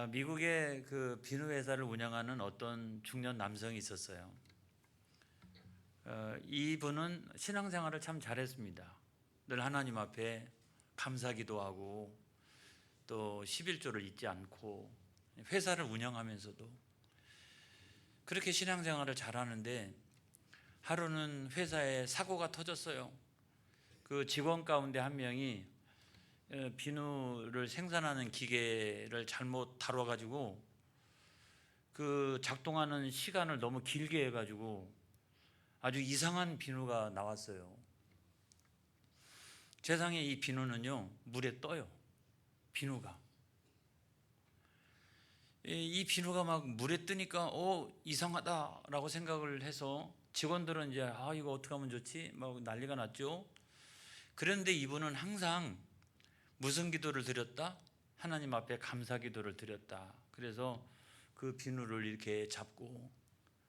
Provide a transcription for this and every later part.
미국의 그 비누 회사를 운영하는 어떤 중년 남성이 있었어요. 이분은 신앙생활을 참 잘했습니다. 늘 하나님 앞에 감사기도하고 또 11조를 잊지 않고 회사를 운영하면서도 그렇게 신앙생활을 잘하는데 하루는 회사에 사고가 터졌어요. 그 직원 가운데 한 명이 비누를 생산하는 기계를 잘못 다뤄가지고 그 작동하는 시간을 너무 길게 해가지고 아주 이상한 비누가 나왔어요. 세상에 이 비누는요, 물에 떠요. 비누가. 이 비누가 막 물에 뜨니까 이상하다라고 생각을 해서 직원들은 이제 이거 어떻게 하면 좋지? 막 난리가 났죠. 그런데 이분은 항상 무슨 기도를 드렸다? 하나님 앞에 감사 기도를 드렸다. 그래서 그 비누를 이렇게 잡고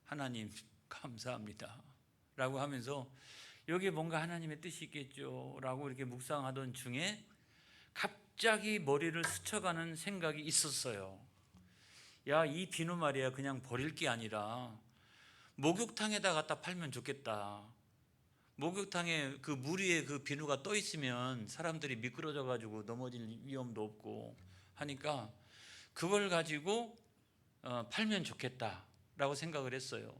하나님 감사합니다 라고 하면서 여기에 뭔가 하나님의 뜻이 있겠죠 라고 이렇게 묵상하던 중에 갑자기 머리를 스쳐가는 생각이 있었어요. 야, 이 비누 말이야 그냥 버릴 게 아니라 목욕탕에다 갖다 팔면 좋겠다. 목욕탕에 그 물 위에 그 비누가 떠 있으면 사람들이 미끄러져 가지고 넘어질 위험도 없고 하니까 그걸 가지고 팔면 좋겠다라고 생각을 했어요.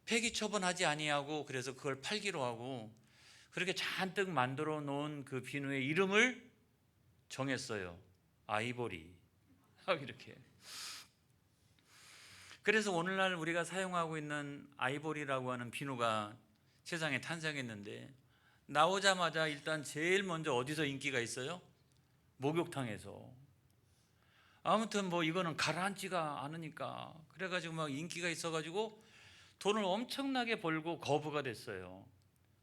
폐기 처분하지 아니하고 그래서 그걸 팔기로 하고 그렇게 잔뜩 만들어 놓은 그 비누의 이름을 정했어요. 아이보리. 이렇게. 그래서 오늘날 우리가 사용하고 있는 아이보리라고 하는 비누가 세상에 탄생했는데 나오자마자 일단 제일 먼저 어디서 인기가 있어요? 목욕탕에서. 아무튼 뭐 이거는 가라앉지가 않으니까 그래가지고 막 인기가 있어가지고 돈을 엄청나게 벌고 거부가 됐어요.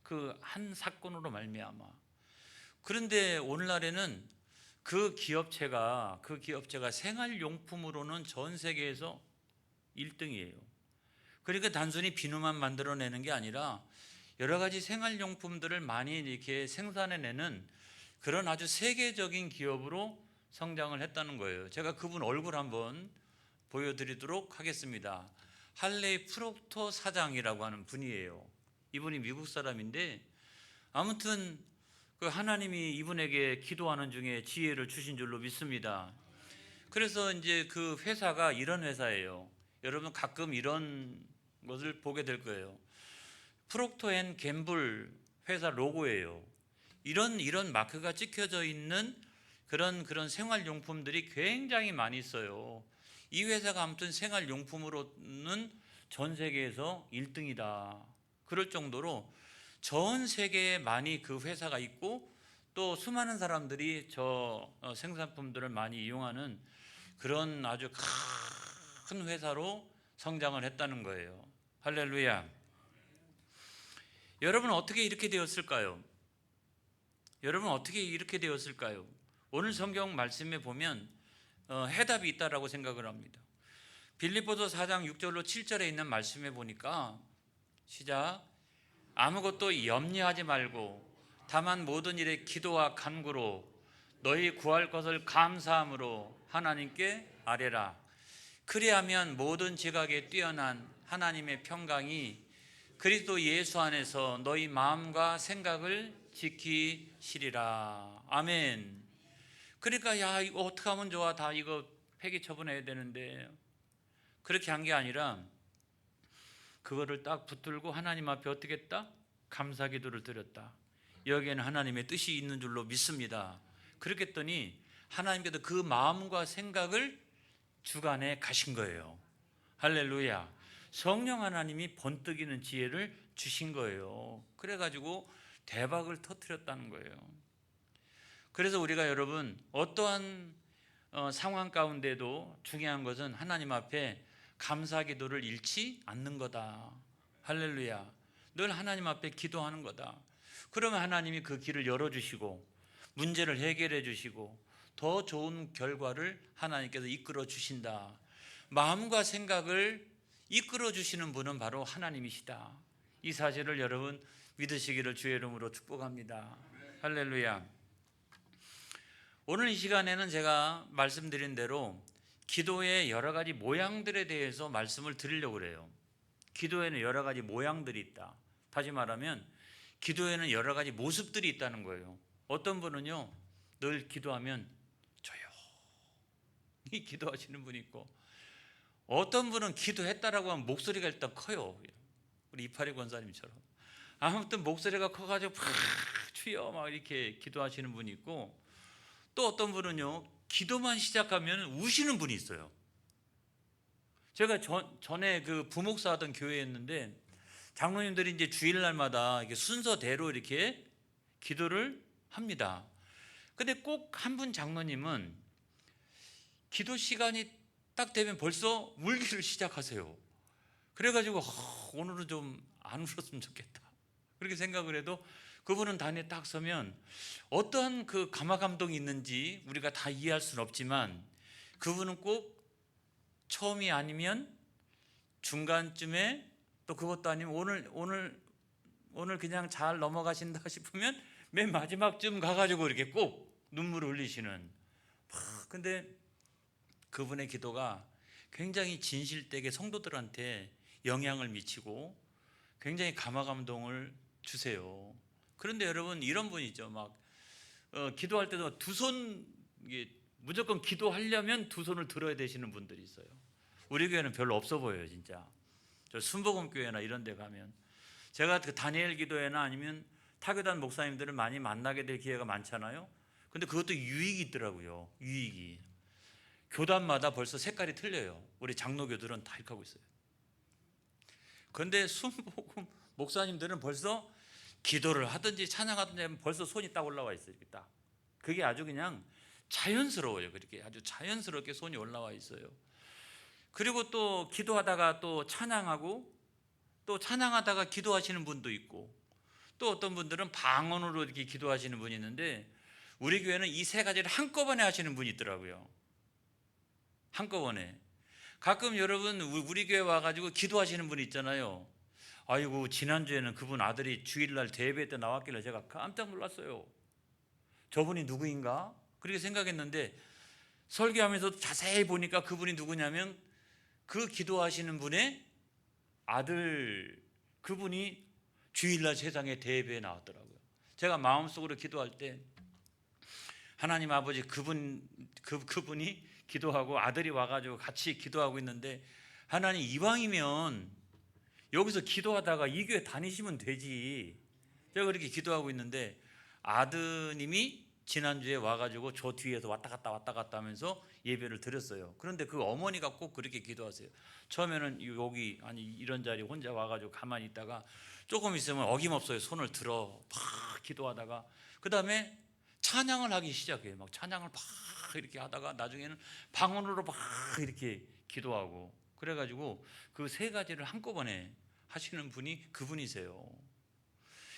그 한 사건으로 말미암아. 그런데 오늘날에는 그 기업체가 생활용품으로는 전 세계에서 1등이에요. 그러니까 단순히 비누만 만들어내는 게 아니라 여러 가지 생활용품들을 많이 이렇게 생산해내는 그런 아주 세계적인 기업으로 성장을 했다는 거예요. 제가 그분 얼굴 한번 보여드리도록 하겠습니다. 할레이 프록터 사장이라고 하는 분이에요. 이분이 미국 사람인데 아무튼 그 하나님이 이분에게 기도하는 중에 지혜를 주신 줄로 믿습니다. 그래서 이제 그 회사가 이런 회사예요. 여러분 가끔 이런 것을 보게 될 거예요. 프록터 앤 갬블 회사 로고예요. 이런 마크가 찍혀져 있는 그런 생활용품들이 굉장히 많이 있어요. 이 회사가 아무튼 생활용품으로는 전 세계에서 1등이다. 그럴 정도로 전 세계에 많이 그 회사가 있고 또 수많은 사람들이 저 생산품들을 많이 이용하는 그런 아주 큰 회사로 성장을 했다는 거예요. 할렐루야. 여러분 어떻게 이렇게 되었을까요? 여러분 어떻게 이렇게 되었을까요? 오늘 성경 말씀에 보면 해답이 있다라고 생각을 합니다. 빌립보서 4장 6절로 7절에 있는 말씀에 보니까 시작. 아무것도 염려하지 말고 다만 모든 일에 기도와 간구로 너희 구할 것을 감사함으로 하나님께 아뢰라. 그리하면 모든 지각에 뛰어난 하나님의 평강이 그리스도 예수 안에서 너희 마음과 생각을 지키시리라. 아멘. 그러니까 야 이거 어떻게 하면 좋아? 다 이거 폐기 처분해야 되는데 그렇게 한 게 아니라 그거를 딱 붙들고 하나님 앞에 어떻게 했다? 감사 기도를 드렸다. 여기에는 하나님의 뜻이 있는 줄로 믿습니다. 그렇게 했더니 하나님께서 그 마음과 생각을 주관해 가신 거예요. 할렐루야. 성령 하나님이 번뜩이는 지혜를 주신 거예요. 그래가지고 대박을 터뜨렸다는 거예요. 그래서 우리가 여러분 어떠한 상황 가운데도 중요한 것은 하나님 앞에 감사 기도를 잃지 않는 거다. 할렐루야. 늘 하나님 앞에 기도하는 거다. 그러면 하나님이 그 길을 열어주시고 문제를 해결해 주시고 더 좋은 결과를 하나님께서 이끌어 주신다. 마음과 생각을 이끌어 주시는 분은 바로 하나님이시다. 이 사실을 여러분 믿으시기를 주의 이름으로 축복합니다. 할렐루야. 오늘 이 시간에는 제가 말씀드린 대로 기도의 여러 가지 모양들에 대해서 말씀을 드리려고 그래요. 기도에는 여러 가지 모양들이 있다. 다시 말하면 기도에는 여러 가지 모습들이 있다는 거예요. 어떤 분은요, 늘 기도하면 조용히 기도하시는 분이 있고, 어떤 분은 기도했다라고 하면 목소리가 일단 커요. 우리 이파리 권사님처럼. 아무튼 목소리가 커가지고 팍 주여 막 이렇게 기도하시는 분이 있고, 또 어떤 분은요, 기도만 시작하면 우시는 분이 있어요. 제가 전에 그 부목사 하던 교회였는데, 장로님들이 이제 주일날마다 이렇게 순서대로 이렇게 기도를 합니다. 근데 꼭 한 분 장로님은 기도 시간이 딱 되면 벌써 울기를 시작하세요. 그래가지고 오늘은 좀 안 울었으면 좋겠다, 그렇게 생각을 해도 그분은 단에 딱 서면 어떠한 그 감화 감동이 있는지 우리가 다 이해할 수는 없지만, 그분은 꼭 처음이 아니면 중간쯤에, 또 그것도 아니면 오늘 그냥 잘 넘어가신다 싶으면 맨 마지막쯤 가가지고 이렇게 꼭 눈물을 흘리시는. 근데 그분의 기도가 굉장히 진실되게 성도들한테 영향을 미치고 굉장히 감화 감동을 주세요. 그런데 여러분, 이런 분 있죠. 막 기도할 때도 두 손, 무조건 기도하려면 두 손을 들어야 되시는 분들이 있어요. 우리 교회는 별로 없어 보여요, 진짜. 저 순복음 교회나 이런 데 가면, 제가 그 다니엘 기도회나 아니면 타교단 목사님들을 많이 만나게 될 기회가 많잖아요. 근데 그것도 유익이 있더라고요. 유익이. 교단마다 벌써 색깔이 틀려요. 우리 장로교들은 다 이렇게 하고 있어요. 그런데 순복음 목사님들은 벌써 기도를 하든지 찬양하든지 하면 벌써 손이 딱 올라와 있어요. 이렇게 딱. 그게 아주 그냥 자연스러워요. 그렇게 아주 자연스럽게 손이 올라와 있어요. 그리고 또 기도하다가 또 찬양하고, 또 찬양하다가 기도하시는 분도 있고, 또 어떤 분들은 방언으로 이렇게 기도하시는 분이 있는데, 우리 교회는 이 세 가지를 한꺼번에 하시는 분이 있더라고요. 한꺼번에. 가끔 여러분 우리 교회 와가지고 기도하시는 분이 있잖아요. 아이고, 지난주에는 그분 아들이 주일날 대예배 때 나왔길래 제가 깜짝 놀랐어요. 저분이 누구인가? 그렇게 생각했는데, 설교하면서 자세히 보니까 그분이 누구냐면 그 기도하시는 분의 아들, 그분이 주일날 세상에 대예배에 나왔더라고요. 제가 마음속으로 기도할 때, 하나님 아버지, 그분이 기도하고 아들이 와가지고 같이 기도하고 있는데, 하나님 이왕이면 여기서 기도하다가 이 교회 다니시면 되지. 제가 그렇게 기도하고 있는데 아드님이 지난주에 와가지고 저 뒤에서 왔다 갔다 하면서 예배를 드렸어요. 그런데 그 어머니가 꼭 그렇게 기도하세요. 처음에는 여기 아니 이런 자리에 혼자 와가지고 가만히 있다가 조금 있으면 어김없어요. 손을 들어 막 기도하다가 그 다음에 찬양을 하기 시작해요. 막 찬양을 막 이렇게 하다가 나중에는 방언으로 막 이렇게 기도하고, 그래가지고 그 세 가지를 한꺼번에 하시는 분이 그분이세요.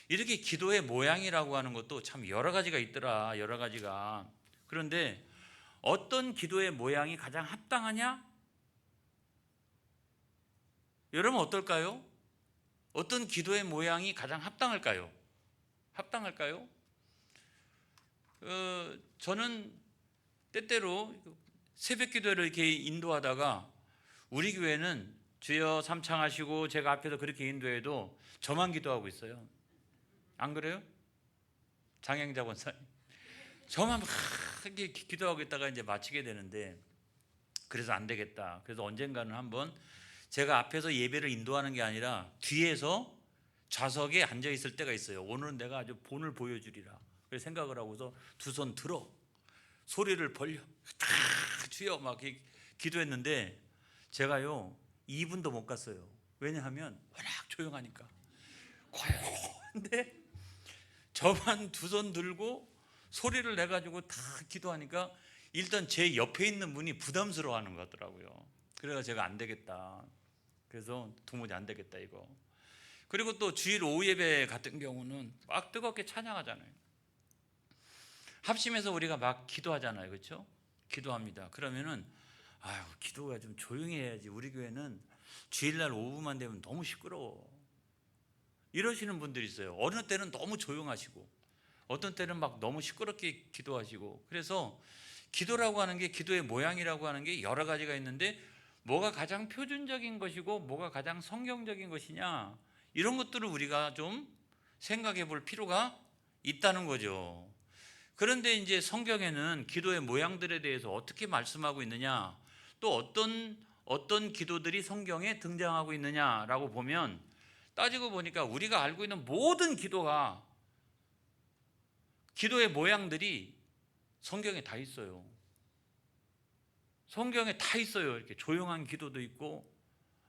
이렇게 기도의 모양이라고 하는 것도 참 여러 가지가 있더라. 여러 가지가. 그런데 어떤 기도의 모양이 가장 합당하냐? 여러분 어떨까요? 어떤 기도의 모양이 가장 합당할까요? 합당할까요? 저는 때때로 새벽 기도를 이렇게 인도하다가, 우리 교회는 주여 삼창하시고 제가 앞에서 그렇게 인도해도 저만 기도하고 있어요. 안 그래요? 장영자 권사님, 저만 막 이렇게 기도하고 있다가 이제 마치게 되는데, 그래서 안 되겠다. 그래서 언젠가는 한번 제가 앞에서 예배를 인도하는 게 아니라 뒤에서 좌석에 앉아 있을 때가 있어요. 오늘은 내가 아주 본을 보여주리라. 그래서 생각을 하고서 두 손 들어 소리를 벌려 주여 막 기도했는데, 제가요 2분도 못 갔어요. 왜냐하면 워낙 조용하니까. 고요한데 저만 두 손 들고 소리를 내가지고 다 기도하니까 일단 제 옆에 있는 분이 부담스러워하는 것 같더라고요. 그래서 제가 안 되겠다. 그래서 도무지 안 되겠다 이거. 그리고 또 주일 오후 예배 같은 경우는 막 뜨겁게 찬양하잖아요. 합심해서 우리가 막 기도하잖아요. 그렇죠? 기도합니다. 그러면은 아유, 기도가 좀 조용히 해야지. 우리 교회는 주일날 오후만 되면 너무 시끄러워. 이러시는 분들이 있어요. 어느 때는 너무 조용하시고, 어떤 때는 막 너무 시끄럽게 기도하시고. 그래서 기도라고 하는 게, 기도의 모양이라고 하는 게 여러 가지가 있는데 뭐가 가장 표준적인 것이고 뭐가 가장 성경적인 것이냐, 이런 것들을 우리가 좀 생각해 볼 필요가 있다는 거죠. 그런데 이제 성경에는 기도의 모양들에 대해서 어떻게 말씀하고 있느냐, 또 어떤 기도들이 성경에 등장하고 있느냐라고 보면, 따지고 보니까 우리가 알고 있는 모든 기도의 모양들이 성경에 다 있어요. 성경에 다 있어요. 이렇게 조용한 기도도 있고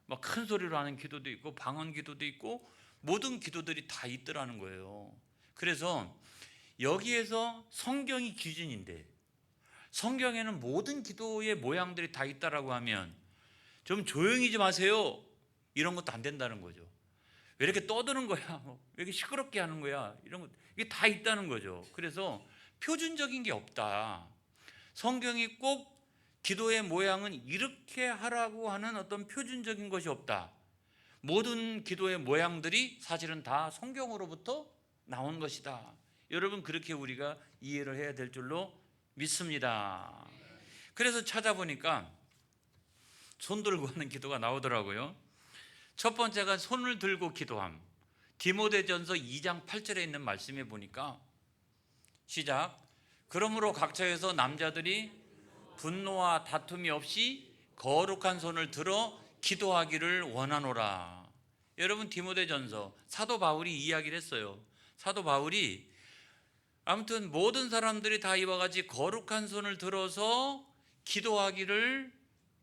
막 큰 소리로 하는 기도도 있고 방언 기도도 있고, 모든 기도들이 다 있더라는 거예요. 그래서 여기에서 성경이 기준인데 성경에는 모든 기도의 모양들이 다 있다라고 하면 좀 조용히 좀 하세요, 이런 것도 안 된다는 거죠. 왜 이렇게 떠드는 거야, 왜 이렇게 시끄럽게 하는 거야, 이런 것, 이게 다 있다는 거죠. 그래서 표준적인 게 없다. 성경이 꼭 기도의 모양은 이렇게 하라고 하는 어떤 표준적인 것이 없다. 모든 기도의 모양들이 사실은 다 성경으로부터 나온 것이다. 여러분, 그렇게 우리가 이해를 해야 될 줄로 믿습니다. 그래서 찾아보니까 손 들고 하는 기도가 나오더라고요. 첫 번째가 손을 들고 기도함. 디모데전서 2장 8절에 있는 말씀에 보니까, 시작. 그러므로 각처에서 남자들이 분노와 다툼이 없이 거룩한 손을 들어 기도하기를 원하노라. 여러분, 디모데전서 사도 바울이 이야기를 했어요. 사도 바울이 아무튼 모든 사람들이 다 이와 같이 거룩한 손을 들어서 기도하기를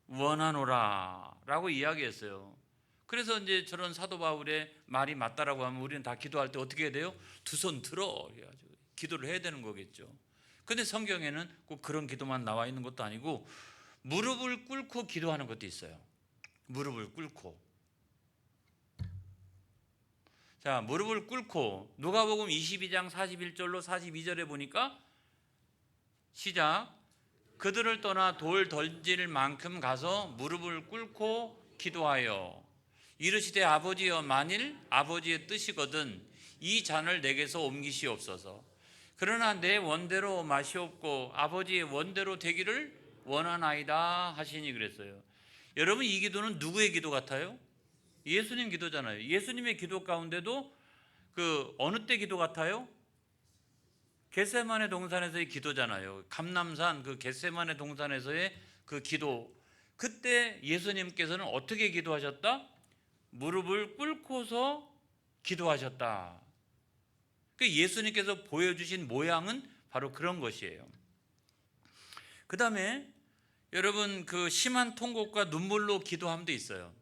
원하노라 라고 이야기했어요. 그래서 이제 저런 사도 바울의 말이 맞다라고 하면 우리는 다 기도할 때 어떻게 해야 돼요? 두 손 들어 해가지고 기도를 해야 되는 거겠죠. 근데 성경에는 꼭 그런 기도만 나와 있는 것도 아니고 무릎을 꿇고 기도하는 것도 있어요. 무릎을 꿇고. 자, 무릎을 꿇고 누가복음 22장 41절로 42절에 보니까, 시작. 그들을 떠나 돌 던질 만큼 가서 무릎을 꿇고 기도하여 이르시되 아버지여, 만일 아버지의 뜻이거든 이 잔을 내게서 옮기시옵소서. 그러나 내 원대로 마시옵고 아버지의 원대로 되기를 원하나이다 하시니 그랬어요. 여러분, 이 기도는 누구의 기도 같아요? 예수님 기도잖아요. 예수님의 기도 가운데도 그 어느 때 기도 같아요? 겟세마네 동산에서의 기도잖아요. 감람산 그 겟세마네 동산에서의 그 기도. 그때 예수님께서는 어떻게 기도하셨다? 무릎을 꿇고서 기도하셨다. 그 예수님께서 보여주신 모양은 바로 그런 것이에요. 그 다음에 여러분, 그 심한 통곡과 눈물로 기도함도 있어요.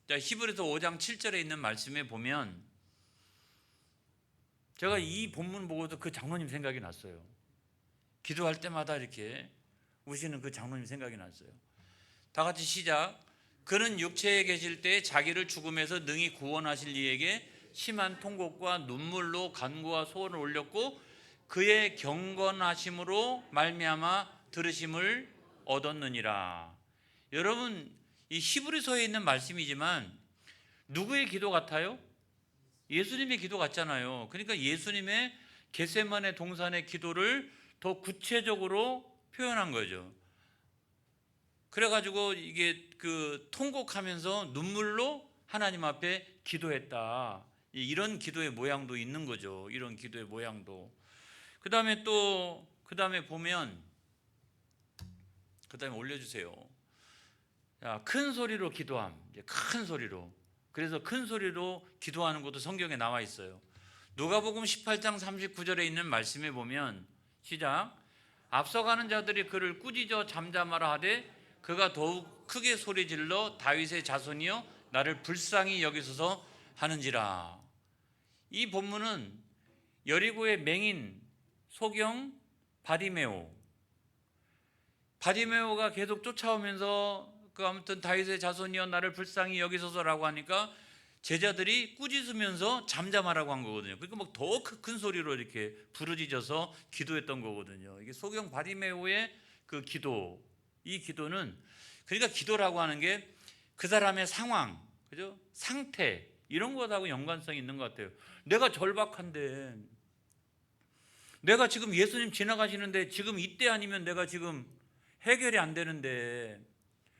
자, 히브리서 5장 7절에 있는 말씀에 보면, 제가 이 본문 보고도 그 장로님 생각이 났어요. 기도할 때마다 이렇게 우시는 그 장로님 생각이 났어요. 다 같이 시작. 그는 육체에 계실 때 자기를 죽음에서 능히 구원하실 이에게 심한 통곡과 눈물로 간구와 소원을 올렸고 그의 경건하심으로 말미암아 들으심을 얻었느니라. 여러분, 이 히브리서에 있는 말씀이지만 누구의 기도 같아요? 예수님의 기도 같잖아요. 그러니까 예수님의 겟세마네 동산의 기도를 더 구체적으로 표현한 거죠. 그래가지고 이게 그 통곡하면서 눈물로 하나님 앞에 기도했다. 이런 기도의 모양도 있는 거죠. 이런 기도의 모양도. 그 다음에 보면, 그 다음에 올려주세요. 자, 큰 소리로 기도함. 큰 소리로. 그래서 큰 소리로 기도하는 것도 성경에 나와 있어요. 누가복음 18장 39절에 있는 말씀에 보면, 시작. 앞서가는 자들이 그를 꾸짖어 잠잠하라 하되 그가 더욱 크게 소리질러 다윗의 자손이여 나를 불쌍히 여기소서 하는지라. 이 본문은 여리고의 맹인 소경 바디메오가 계속 쫓아오면서 그 아무튼 다윗의 자손이여 나를 불쌍히 여기소서라고 하니까 제자들이 꾸짖으면서 잠잠하라고 한 거거든요. 그러니까 막 더 큰 소리로 이렇게 부르짖어서 기도했던 거거든요. 이게 소경 바디메오의 그 기도, 이 기도는, 그러니까 기도라고 하는 게 그 사람의 상황, 그죠? 상태, 이런 것하고 연관성이 있는 것 같아요. 내가 절박한데 내가 지금 예수님 지나가시는데 지금 이때 아니면 내가 지금 해결이 안 되는데,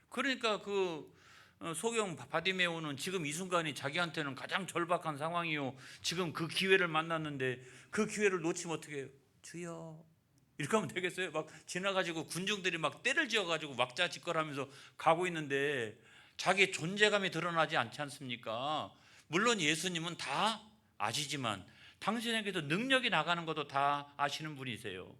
그러니까 그 소경 바디메오는 지금 이 순간이 자기한테는 가장 절박한 상황이요, 지금 그 기회를 만났는데 그 기회를 놓치면 어떻게 해요? 주여, 이렇게 하면 되겠어요? 막 지나가지고 군중들이 막 때를 지어가지고 막자지껄하면서 가고 있는데 자기의 존재감이 드러나지 않지 않습니까? 물론 예수님은 다 아시지만 당신에게도 능력이 나가는 것도 다 아시는 분이세요.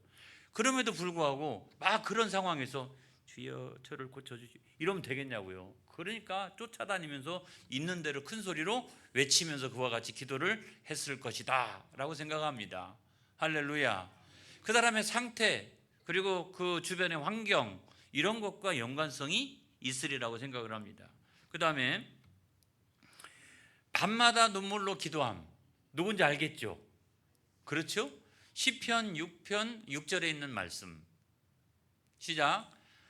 그럼에도 불구하고 막 그런 상황에서 주여 저를 고쳐주시, 이러면 되겠냐고요. 그러니까 쫓아다니면서 있는 대로 큰 소리로 외치면서 그와 같이 기도를 했을 것이다 라고 생각합니다. 할렐루야. 그 사람의 상태, 그리고 그 주변의 환경, 이런 것과 연관성이 있으리라고 생각을 합니다. 그 다음에 밤마다 눈물로 기도함, 누군지 알겠죠? 그렇죠? 시편 6편 6절에 있는 말씀, 시작.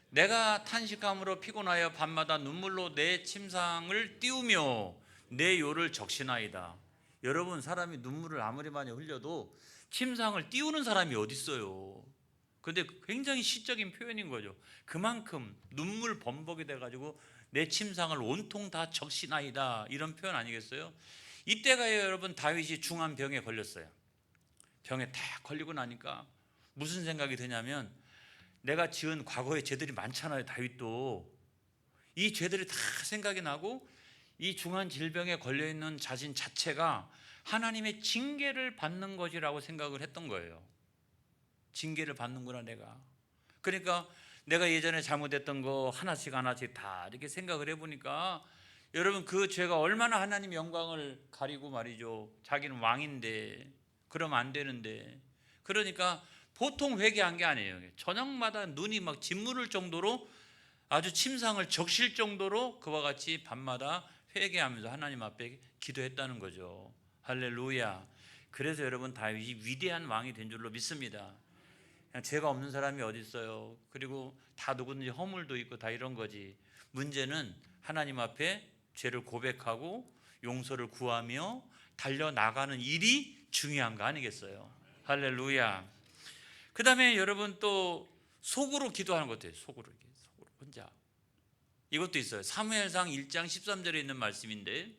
내가 탄식함으로 피곤하여 밤마다 눈물로 내 침상을 띄우며 내 요를 적시나이다. 여러분, 사람이 눈물을 아무리 많이 흘려도 침상을 띄우는 사람이 어디 있어요? 근데 굉장히 시적인 표현인 거죠. 그만큼 눈물 범벅이 돼가지고 내 침상을 온통 다 적시나이다, 이런 표현 아니겠어요? 이때가 여러분, 다윗이 중한 병에 걸렸어요. 병에 딱 걸리고 나니까 무슨 생각이 드냐면, 내가 지은 과거의 죄들이 많잖아요. 다윗도 이 죄들이 다 생각이 나고, 이 중한 질병에 걸려있는 자신 자체가 하나님의 징계를 받는 것이라고 생각을 했던 거예요. 징계를 받는구나 내가. 그러니까 내가 예전에 잘못했던 거 하나씩 하나씩 다 이렇게 생각을 해보니까, 여러분, 그 죄가 얼마나 하나님 영광을 가리고 말이죠. 자기는 왕인데 그러면 안 되는데. 그러니까 보통 회개한 게 아니에요. 저녁마다 눈이 막 짓무를 정도로, 아주 침상을 적실 정도로 그와 같이 밤마다 회개하면서 하나님 앞에 기도했다는 거죠. 할렐루야. 그래서 여러분, 다윗이 위대한 왕이 된 줄로 믿습니다. 그냥 죄가 없는 사람이 어디 있어요? 그리고 다 누구든지 허물도 있고 다 이런 거지. 문제는 하나님 앞에 죄를 고백하고 용서를 구하며 달려나가는 일이 중요한 거 아니겠어요? 할렐루야. 그 다음에 여러분, 또 속으로 기도하는 것 같아요. 속으로 혼자. 이것도 있어요. 사무엘상 1장 13절에 있는 말씀인데,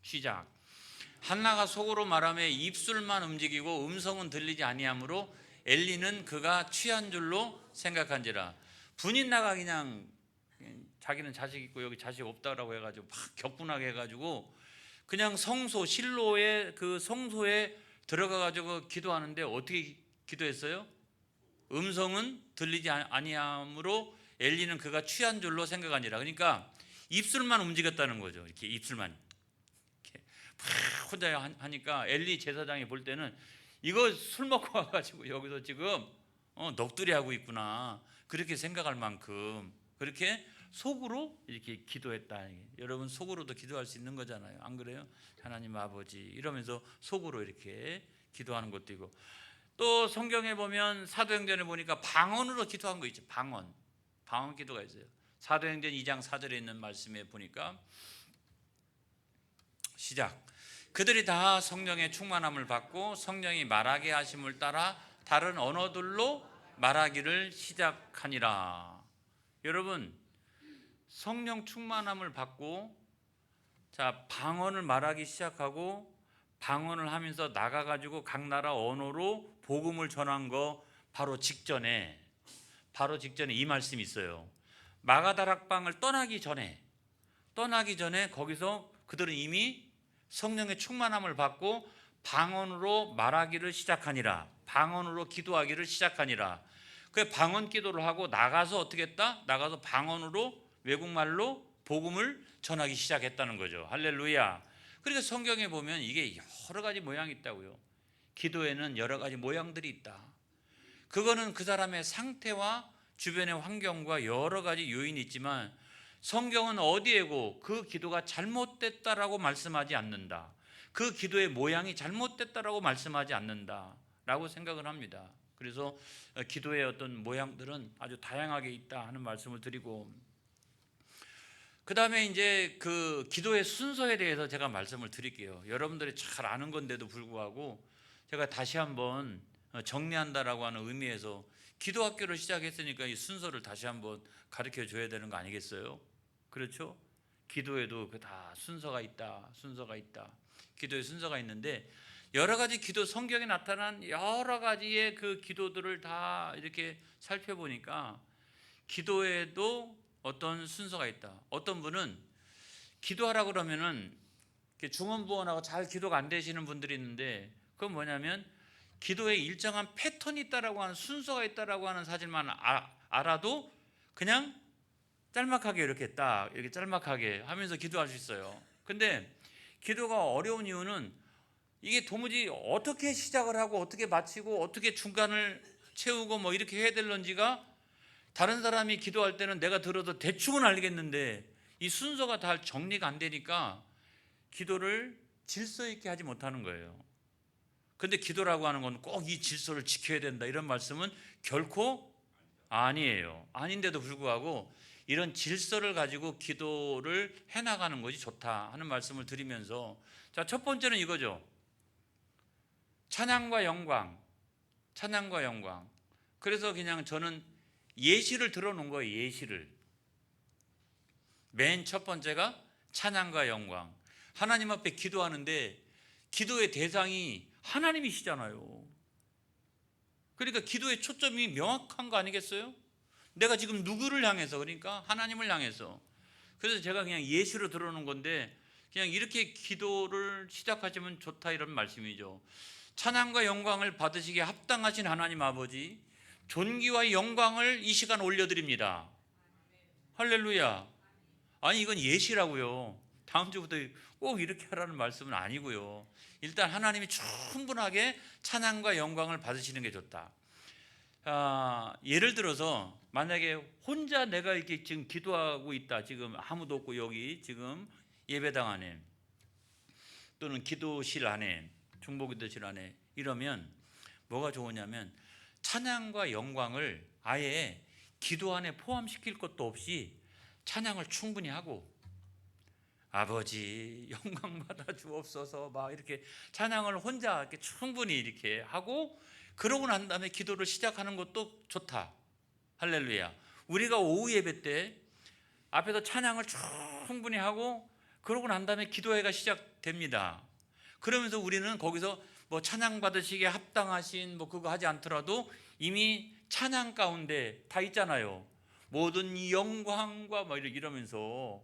시작. 한나가 속으로 말하며 입술만 움직이고 음성은 들리지 아니하므로 엘리는 그가 취한 줄로 생각한지라. 분인나가 그냥 자기는 자식 있고 여기 자식 없다라고 해가지고 막 격분하게 해가지고 그냥 성소, 실로의 그 성소에 들어가가지고 기도하는데 어떻게 기도했어요? 음성은 들리지 아니하므로 엘리는 그가 취한 줄로 생각하니라. 그러니까 입술만 움직였다는 거죠. 이렇게 입술만 이렇게 막 혼자 하니까 엘리 제사장이 볼 때는 이거 술 먹고 와가지고 여기서 지금 넋두리 하고 있구나, 그렇게 생각할 만큼 그렇게 속으로 이렇게 기도했다. 여러분, 속으로도 기도할 수 있는 거잖아요. 안 그래요? 하나님 아버지 이러면서 속으로 이렇게 기도하는 것도 있고, 또 성경에 보면 사도행전에 보니까 방언으로 기도한 거 있죠. 방언 기도가 있어요. 사도행전 2장 4절에 있는 말씀에 보니까, 시작. 그들이 다 성령의 충만함을 받고 성령이 말하게 하심을 따라 다른 언어들로 말하기를 시작하니라. 여러분, 성령 충만함을 받고 방언을 말하기 시작하고 방언을 하면서 나가가지고 각 나라 언어로 복음을 전한 거 바로 직전에 이 말씀이 있어요. 마가다락방을 떠나기 전에 거기서 그들은 이미 성령의 충만함을 받고 방언으로 말하기를 시작하니라. 방언으로 기도하기를 시작하니라. 그 방언 기도를 하고 나가서 어떻게 했다? 나가서 방언으로, 외국말로 복음을 전하기 시작했다는 거죠. 할렐루야. 그러니까 성경에 보면 이게 여러 가지 모양이 있다고요. 기도에는 여러 가지 모양들이 있다. 그거는 그 사람의 상태와 주변의 환경과 여러 가지 요인이 있지만, 성경은 어디에고 그 기도가 잘못됐다라고 말씀하지 않는다. 그 기도의 모양이 잘못됐다라고 말씀하지 않는다라고 생각을 합니다. 그래서 기도의 어떤 모양들은 아주 다양하게 있다 하는 말씀을 드리고, 그 다음에 이제 그 기도의 순서에 대해서 제가 말씀을 드릴게요. 여러분들이 잘 아는 건데도 불구하고 제가 다시 한번 정리한다라고 하는 의미에서 기도학교를 시작했으니까 이 순서를 다시 한번 가르쳐 줘야 되는 거 아니겠어요? 그렇죠? 기도에도 그 다 순서가 있다. 기도의 순서가 있는데 여러 가지 기도 성경에 나타난 여러 가지의 그 기도들을 다 이렇게 살펴보니까 기도에도 어떤 순서가 있다. 어떤 분은 기도하라 그러면은 중언부언하고 잘 기도가 안 되시는 분들이 있는데 그건 뭐냐면 기도에 일정한 패턴이 있다라고 하는 순서가 있다라고 하는 사실만 알아도 그냥 짤막하게 이렇게 딱 이렇게 짤막하게 하면서 기도할 수 있어요. 근데 기도가 어려운 이유는 이게 도무지 어떻게 시작을 하고 어떻게 마치고 어떻게 중간을 채우고 뭐 이렇게 해야 될런지가 다른 사람이 기도할 때는 내가 들어도 대충은 알겠는데 이 순서가 다 정리가 안 되니까 기도를 질서 있게 하지 못하는 거예요. 근데 기도라고 하는 건 꼭 이 질서를 지켜야 된다 이런 말씀은 결코 아니에요. 아닌데도 불구하고 이런 질서를 가지고 기도를 해나가는 것이 좋다 하는 말씀을 드리면서 자, 첫 번째는 이거죠. 찬양과 영광. 그래서 그냥 저는 예시를 들어놓은 거예요. 예시를. 맨 첫 번째가 찬양과 영광. 하나님 앞에 기도하는데 기도의 대상이 하나님이시잖아요. 그러니까 기도의 초점이 명확한 거 아니겠어요? 내가 지금 누구를 향해서, 그러니까 하나님을 향해서. 그래서 제가 그냥 예시로 들어놓은 건데 그냥 이렇게 기도를 시작하시면 좋다 이런 말씀이죠. 찬양과 영광을 받으시기에 합당하신 하나님 아버지, 존귀와 영광을 이 시간 올려드립니다. 할렐루야. 아니 이건 예시라고요. 다음 주부터 꼭 이렇게 하라는 말씀은 아니고요. 일단 하나님이 충분하게 찬양과 영광을 받으시는 게 좋다. 예를 들어서 만약에 혼자 내가 이렇게 지금 기도하고 있다. 지금 아무도 없고 여기 지금 예배당 안에 또는 기도실 안에 중보기도실 안에 이러면 뭐가 좋으냐면 찬양과 영광을 아예 기도 안에 포함시킬 것도 없이 찬양을 충분히 하고 아버지 영광 받아 주옵소서 막 이렇게 찬양을 혼자 이렇게 충분히 이렇게 하고 그러고 난 다음에 기도를 시작하는 것도 좋다. 할렐루야. 우리가 오후 예배 때 앞에서 찬양을 충분히 하고 그러고 난 다음에 기도회가 시작됩니다. 그러면서 우리는 거기서 뭐 찬양 받으시기에 합당하신 뭐 그거 하지 않더라도 이미 찬양 가운데 다 있잖아요. 모든 영광과 뭐 이러면서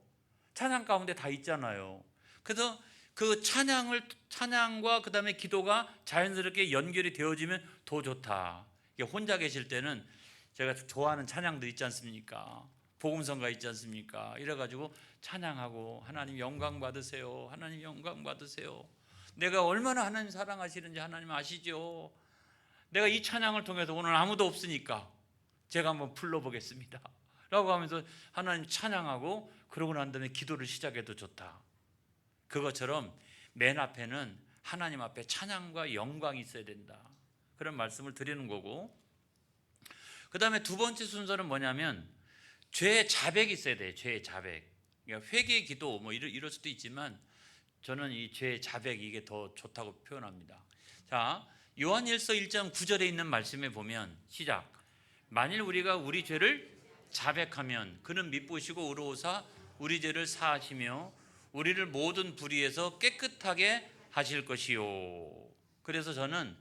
찬양 가운데 다 있잖아요. 그래서 그 찬양과 그 다음에 기도가 자연스럽게 연결이 되어지면 더 좋다. 혼자 계실 때는 제가 좋아하는 찬양들 있지 않습니까? 복음성가 있지 않습니까? 이래가지고 찬양하고 하나님 영광 받으세요. 하나님 영광 받으세요. 내가 얼마나 하나님 사랑하시는지 하나님 아시죠? 내가 이 찬양을 통해서 오늘 아무도 없으니까 제가 한번 불러보겠습니다. 라고 하면서 하나님 찬양하고 그러고 난 다음에 기도를 시작해도 좋다. 그것처럼 맨 앞에는 하나님 앞에 찬양과 영광이 있어야 된다. 그런 말씀을 드리는 거고 그 다음에 두 번째 순서는 뭐냐면 죄의 자백이 있어야 돼요. 죄의 자백. 그러니까 회개 기도 뭐 이럴 수도 있지만 저는 이 죄의 자백 이게 더 좋다고 표현합니다. 자, 요한일서 1장 9절에 있는 말씀에 보면 시작. 만일 우리가 우리 죄를 자백하면 그는 미쁘시고 의로우사 우리 죄를 사하시며 우리를 모든 불의에서 깨끗하게 하실 것이요. 그래서 저는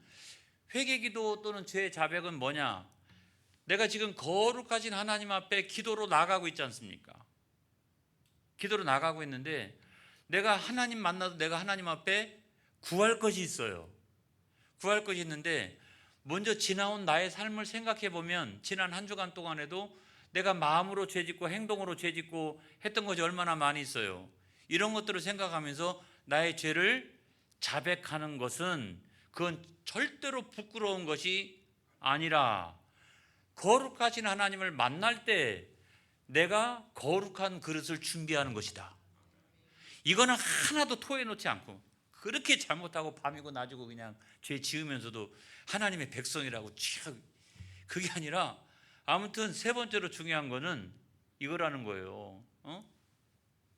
회개기도 또는 죄의 자백은 뭐냐? 내가 지금 거룩하신 하나님 앞에 기도로 나가고 있지 않습니까? 기도로 나가고 있는데 내가 하나님 만나도 내가 하나님 앞에 구할 것이 있어요. 구할 것이 있는데 먼저 지나온 나의 삶을 생각해 보면 지난 한 주간 동안에도 내가 마음으로 죄짓고 행동으로 죄짓고 했던 것이 얼마나 많이 있어요. 이런 것들을 생각하면서 나의 죄를 자백하는 것은 그건 절대로 부끄러운 것이 아니라 거룩하신 하나님을 만날 때 내가 거룩한 그릇을 준비하는 것이다. 이거는 하나도 토해놓지 않고 그렇게 잘못하고 밤이고 낮이고 그냥 죄 지으면서도 하나님의 백성이라고 그게 아니라 아무튼 세 번째로 중요한 거는 이거라는 거예요.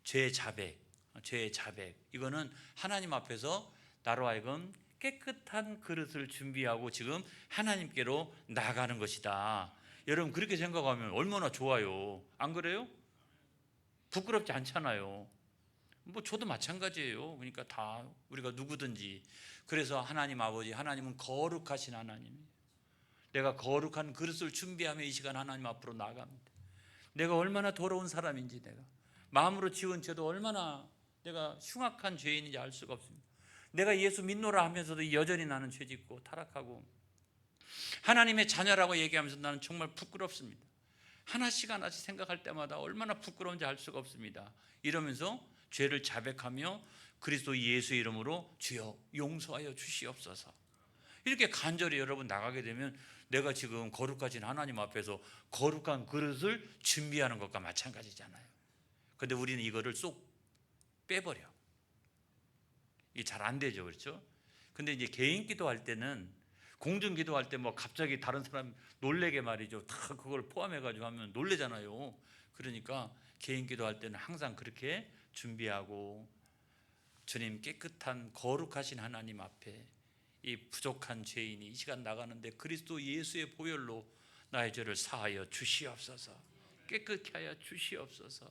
죄의 자백. 이거는 하나님 앞에서 나로 하여금 깨끗한 그릇을 준비하고 지금 하나님께로 나가는 것이다. 여러분 그렇게 생각하면 얼마나 좋아요. 안 그래요? 부끄럽지 않잖아요. 뭐 저도 마찬가지예요. 그러니까 다 우리가 누구든지. 그래서 하나님 아버지, 하나님은 거룩하신 하나님이에요. 내가 거룩한 그릇을 준비하며 이 시간 하나님 앞으로 나갑니다. 내가 얼마나 더러운 사람인지, 내가 마음으로 지은 죄도 얼마나 내가 흉악한 죄인인지 알 수가 없습니다. 내가 예수 믿노라 하면서도 여전히 나는 죄짓고 타락하고 하나님의 자녀라고 얘기하면서 나는 정말 부끄럽습니다. 하나씩 하나씩 생각할 때마다 얼마나 부끄러운지 알 수가 없습니다. 이러면서 죄를 자백하며 그리스도 예수의 이름으로 주여 용서하여 주시옵소서, 이렇게 간절히 여러분 나가게 되면 내가 지금 거룩하신 하나님 앞에서 거룩한 그릇을 준비하는 것과 마찬가지잖아요. 근데 우리는 이거를 쏙 빼버려. 이게 잘 안 되죠, 그렇죠? 근데 이제 개인 기도할 때는, 공중 기도할 때 뭐 갑자기 다른 사람 놀래게 말이죠, 다 그걸 포함해가지고 하면 놀래잖아요. 그러니까 개인 기도할 때는 항상 그렇게 준비하고, 주님 깨끗한 거룩하신 하나님 앞에 이 부족한 죄인이 이 시간 나가는데 그리스도 예수의 보혈로 나의 죄를 사하여 주시옵소서, 깨끗게 하여 주시옵소서,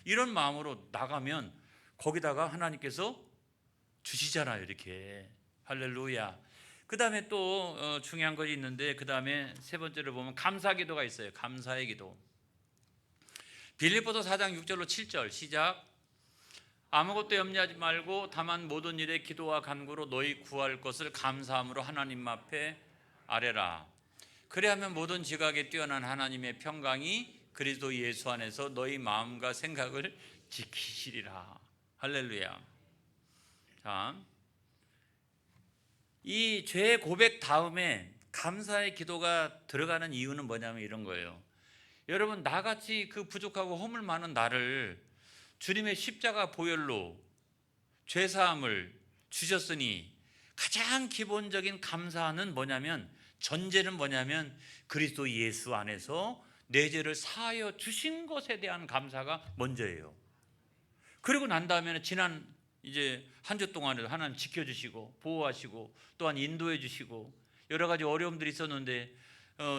이런 마음으로 나가면 거기다가 하나님께서 주시잖아요, 이렇게. 할렐루야. 그 다음에 또 중요한 것이 있는데, 그 다음에 세 번째로 보면 감사기도가 있어요. 감사의 기도. 빌립보서 4장 6절로 7절 시작. 아무것도 염려하지 말고 다만 모든 일에 기도와 간구로 너희 구할 것을 감사함으로 하나님 앞에 아뢰라. 그리하면 모든 지각에 뛰어난 하나님의 평강이 그리스도 예수 안에서 너희 마음과 생각을 지키시리라. 할렐루야. 자, 이 죄 고백 다음에 감사의 기도가 들어가는 이유는 뭐냐면 이런 거예요. 여러분, 나같이 그 부족하고 허물 많은 나를 주님의 십자가 보혈로 죄사함을 주셨으니 가장 기본적인 감사는 뭐냐면, 전제는 뭐냐면 그리스도 예수 안에서 내 죄를 사하여 주신 것에 대한 감사가 먼저예요. 그리고 난 다음에는 지난 이제 한 주 동안에도 하나님 지켜주시고 보호하시고 또한 인도해 주시고 여러 가지 어려움들이 있었는데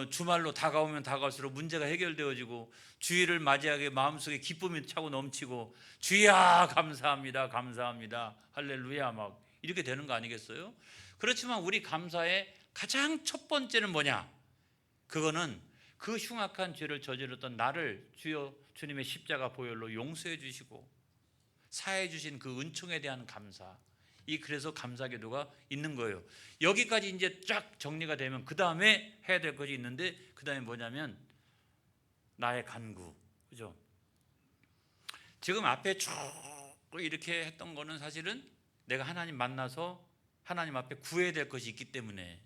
주말로 다가오면 다가올수록 문제가 해결되어지고 주일을 맞이하게 마음속에 기쁨이 차고 넘치고 주야 감사합니다, 감사합니다, 할렐루야 막 이렇게 되는 거 아니겠어요? 그렇지만 우리 감사의 가장 첫 번째는 뭐냐? 그거는 그 흉악한 죄를 저질렀던 나를 주님의 십자가 보혈로 용서해 주시고 사해 주신 그 은총에 대한 감사, 그래서 감사기도가 있는 거예요. 여기까지 이제 쫙 정리가 되면 그 다음에 해야 될 것이 있는데, 그 다음에 뭐냐면 나의 간구, 그죠? 지금 앞에 쭉 이렇게 했던 거는 사실은 내가 하나님 만나서 하나님 앞에 구해야 될 것이 있기 때문에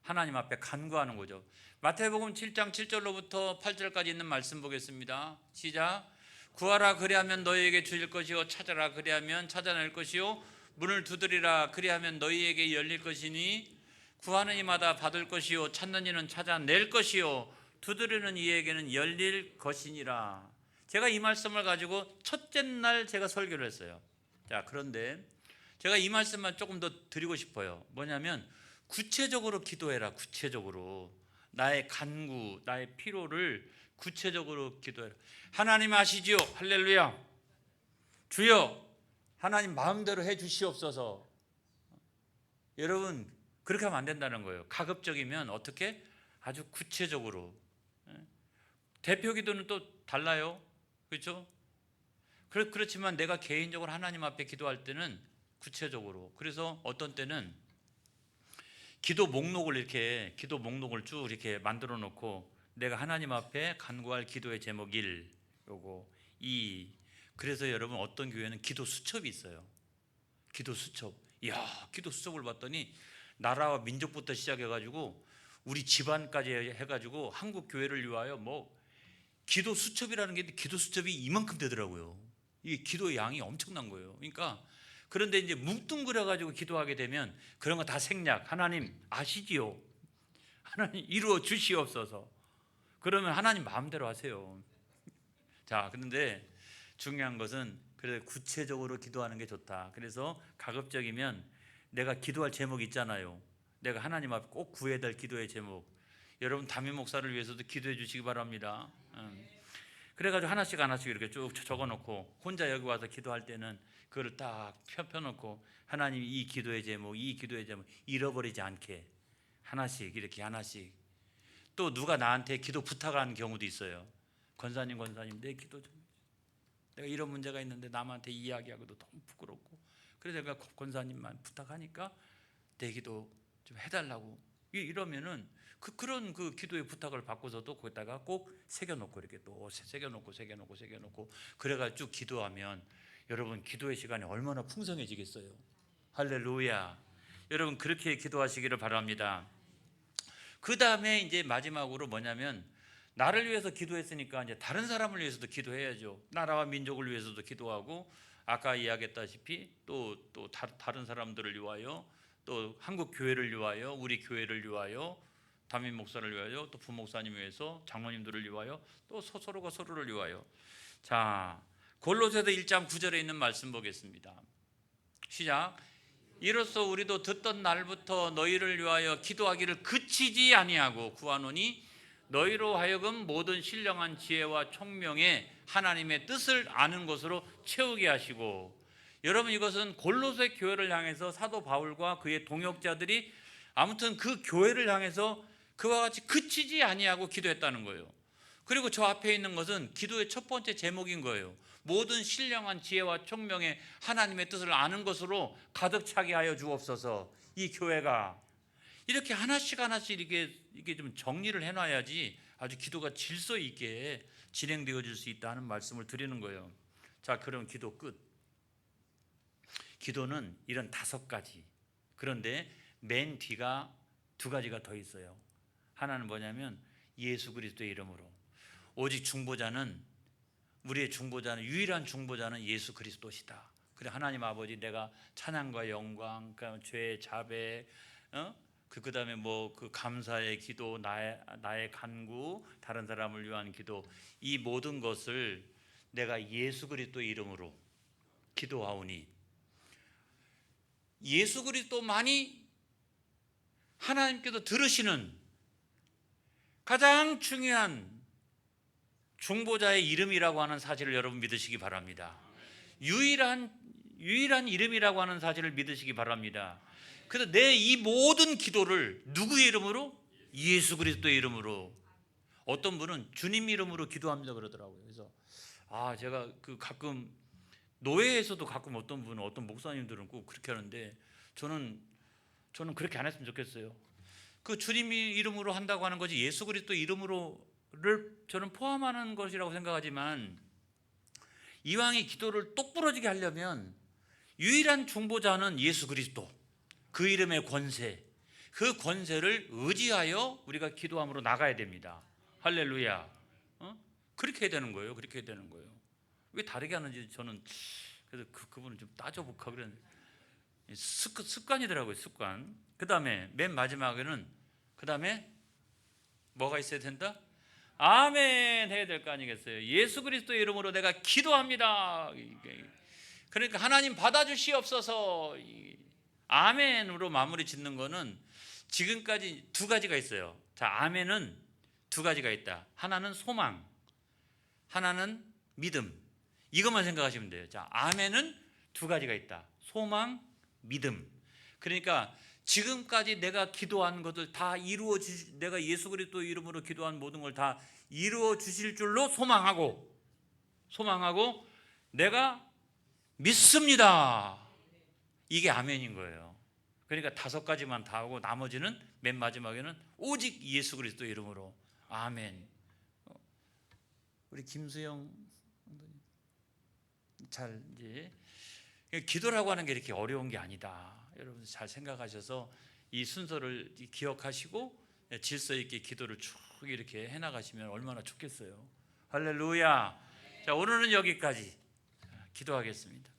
하나님 앞에 간구하는 거죠. 마태복음 7장 7절로부터 8절까지 있는 말씀 보겠습니다. 시작. 구하라 그리하면 너희에게 주실 것이요, 찾아라 그리하면 찾아낼 것이요, 문을 두드리라 그리하면 너희에게 열릴 것이니 구하는 이마다 받을 것이요, 찾는 이는 찾아낼 것이요, 두드리는 이에게는 열릴 것이니라. 제가 이 말씀을 가지고 첫째 날 제가 설교를 했어요. 자, 그런데 제가 이 말씀만 조금 더 드리고 싶어요. 뭐냐면 구체적으로 기도해라. 구체적으로 나의 간구, 나의 피로를 구체적으로 기도해라. 하나님 아시지요? 할렐루야. 주여 하나님 마음대로 해 주시옵소서. 여러분 그렇게 하면 안 된다는 거예요. 가급적이면 어떻게? 아주 구체적으로. 대표 기도는 또 달라요, 그렇죠? 그렇지만 내가 개인적으로 하나님 앞에 기도할 때는 구체적으로. 그래서 어떤 때는 기도 목록을 쭉 이렇게 만들어 놓고, 내가 하나님 앞에 간구할 기도의 제목 1, 요거 2. 그래서 여러분 어떤 교회는 기도 수첩이 있어요. 기도 수첩. 이야, 기도 수첩을 봤더니 나라와 민족부터 시작해가지고 우리 집안까지 해가지고 한국 교회를 위하여 뭐 기도 수첩이라는 게 있는데 기도 수첩이 이만큼 되더라고요. 이 기도의 양이 엄청난 거예요. 그러니까 그런데 이제 뭉뚱그려가지고 기도하게 되면 그런 거 다 생략. 하나님 아시지요? 하나님 이루어 주시옵소서. 그러면 하나님 마음대로 하세요. 자, 그런데 중요한 것은 그래도 구체적으로 기도하는 게 좋다. 그래서 가급적이면 내가 기도할 제목이 있잖아요. 내가 하나님 앞에 꼭 구해야 될 기도의 제목. 여러분 담임 목사를 위해서도 기도해 주시기 바랍니다. 그래가지고 하나씩 이렇게 쭉 적어놓고 혼자 여기 와서 기도할 때는 그거를 딱 펴놓고 하나님 이 기도의 제목 잃어버리지 않게 하나씩 또 누가 나한테 기도 부탁하는 경우도 있어요. 권사님 내 기도 좀, 내가 이런 문제가 있는데 남한테 이야기하고도 너무 부끄럽고 그래서 내가 권사님만 부탁하니까 내 기도 좀 해달라고 이러면은 그런 기도의 부탁을 받고서도 거기다가 꼭 새겨놓고 이렇게 또 새겨놓고 그래가 쭉 기도하면 여러분 기도의 시간이 얼마나 풍성해지겠어요. 할렐루야. 여러분 그렇게 기도하시기를 바랍니다. 그 다음에 이제 마지막으로 뭐냐면 나를 위해서 기도했으니까 이제 다른 사람을 위해서도 기도해야죠. 나라와 민족을 위해서도 기도하고 아까 이야기했다시피 또 다른 사람들을 위하여 또 한국 교회를 위하여 우리 교회를 위하여 담임 목사를 위하여 또 부목사님 위해서 장로님들을 위하여 또 서로가 서로를 위하여. 자, 골로새서 1장 9절에 있는 말씀 보겠습니다. 시작. 이로써 우리도 듣던 날부터 너희를 위하여 기도하기를 그치지 아니하고 구하노니 너희로 하여금 모든 신령한 지혜와 총명에 하나님의 뜻을 아는 것으로 채우게 하시고. 여러분 이것은 골로새 교회를 향해서 사도 바울과 그의 동역자들이 아무튼 그 교회를 향해서 그와 같이 그치지 아니하고 기도했다는 거예요. 그리고 저 앞에 있는 것은 기도의 첫 번째 제목인 거예요. 모든 신령한 지혜와 총명에 하나님의 뜻을 아는 것으로 가득 차게 하여 주옵소서. 이 교회가 이렇게 하나씩 이게 좀 정리를 해놔야지 아주 기도가 질서 있게 진행되어질 수 있다는 말씀을 드리는 거예요. 자, 그럼 기도 끝. 기도는 이런 5가지. 그런데 맨 뒤가 2가지가 더 있어요. 하나는 뭐냐면 예수 그리스도의 이름으로. 오직 우리의 중보자는 유일한 중보자는 예수 그리스도시다. 그래 하나님 아버지 내가 찬양과 영광, 죄의 자배, 그다음에 그 감사의 기도, 나의 간구, 다른 사람을 위한 기도, 이 모든 것을 내가 예수 그리스도의 이름으로 기도하오니 예수 그리스도만이 하나님께서 들으시는 가장 중요한 중보자의 이름이라고 하는 사실을 여러분 믿으시기 바랍니다. 유일한 이름이라고 하는 사실을 믿으시기 바랍니다. 그래서 내 이 모든 기도를 누구의 이름으로? 예수 그리스도의 이름으로. 어떤 분은 주님 이름으로 기도합니다 그러더라고요. 그래서 제가 가끔 노예에서도 가끔 어떤 목사님들은 꼭 그렇게 하는데 저는 그렇게 안 했으면 좋겠어요. 그 주님 이름으로 한다고 하는 것이 예수 그리스도 이름으로를 저는 포함하는 것이라고 생각하지만 이왕의 기도를 똑부러지게 하려면 유일한 중보자는 예수 그리스도, 그 이름의 권세, 그 권세를 의지하여 우리가 기도함으로 나가야 됩니다. 할렐루야. 그렇게 해야 되는 거예요. 왜 다르게 하는지 저는 그래서 그분을 좀 따져볼까 그랬는데 습관이더라고요. 습관. 그 다음에 맨 마지막에는 뭐가 있어야 된다? 아멘 해야 될 거 아니겠어요? 예수 그리스도의 이름으로 내가 기도합니다. 그러니까 하나님 받아주시옵소서. 아멘으로 마무리 짓는 거는 지금까지 2가지가 있어요. 자, 아멘은 2가지가 있다. 하나는 소망, 하나는 믿음. 이것만 생각하시면 돼요. 자, 아멘은 2가지가 있다. 소망, 믿음. 그러니까 지금까지 내가 기도한 것을 다 내가 예수 그리스도 이름으로 기도한 모든 걸 다 이루어 주실 줄로 소망하고 내가 믿습니다. 이게 아멘인 거예요. 그러니까 5가지만 다 하고 나머지는 맨 마지막에는 오직 예수 그리스도 이름으로 아멘. 우리 김수영 잘 이제 기도라고 하는 게 이렇게 어려운 게 아니다. 여러분 잘 생각하셔서 이 순서를 기억하시고 질서 있게 기도를 쭉 이렇게 해나가시면 얼마나 좋겠어요. 할렐루야. 자, 오늘은 여기까지 기도하겠습니다.